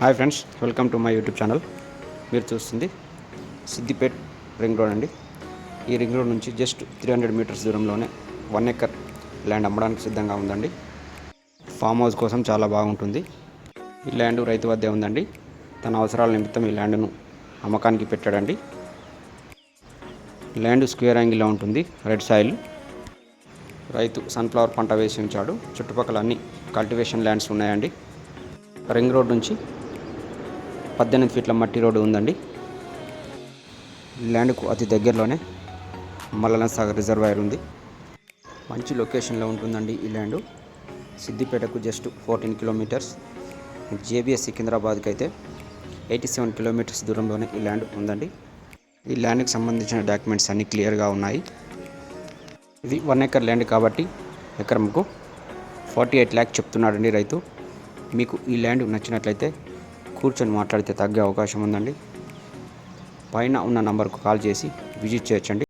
Hi friends, welcome to my YouTube channel. మీరు చూస్తుంది Siddipet ring road అండి. ఈ రింగ్ రోడ్ నుంచి జస్ట్ 300 మీటర్స్ దూరంలోనే 1 ఎకర్ ల్యాండ్ అమ్మడానికి సిద్ధంగా ఉందండి. ఫామ్ హౌస్ కోసం చాలా బాగుంటుంది. ఈ ల్యాండ్ రైతు వద్దే ఉందండి. తన అవసరాల నిమిత్తం ఈ ల్యాండ్ను అమ్మకానికి పెట్టాడండి. ల్యాండ్ స్క్వేర్ యాంగిల్లో ఉంటుంది. Red soil. రైతు సన్ఫ్లవర్ పంట వేసి ఉంచాడు. చుట్టుపక్కల అన్ని కల్టివేషన్ ల్యాండ్స్ ఉన్నాయండి. రింగ్ రోడ్ నుంచి 18 ఫీట్ల మట్టి రోడ్డు ఉందండి. ల్యాండ్కు అతి దగ్గరలోనే మల్లన సాగర్ రిజర్వాయర్ ఉంది. మంచి లొకేషన్లో ఉంటుందండి ఈ ల్యాండ్. సిద్దిపేటకు జస్ట్ 14 కిలోమీటర్స్. జేబీఎస్ సికింద్రాబాద్కి అయితే 87 కిలోమీటర్స్ దూరంలోనే ఈ ల్యాండ్ ఉందండి. ఈ ల్యాండ్కి సంబంధించిన డాక్యుమెంట్స్ అన్నీ క్లియర్గా ఉన్నాయి. ఇది 1 ఎకర్ ల్యాండ్ కాబట్టి ఎకరంకు 48 lakhs చెప్తున్నాడండి రైతు. మీకు ఈ ల్యాండ్ నచ్చినట్లయితే కూర్చొని మాట్లాడితే తగ్గే అవకాశం ఉందండి. పైన ఉన్న నంబర్కు కాల్ చేసి విజిట్ చేయొచ్చండి.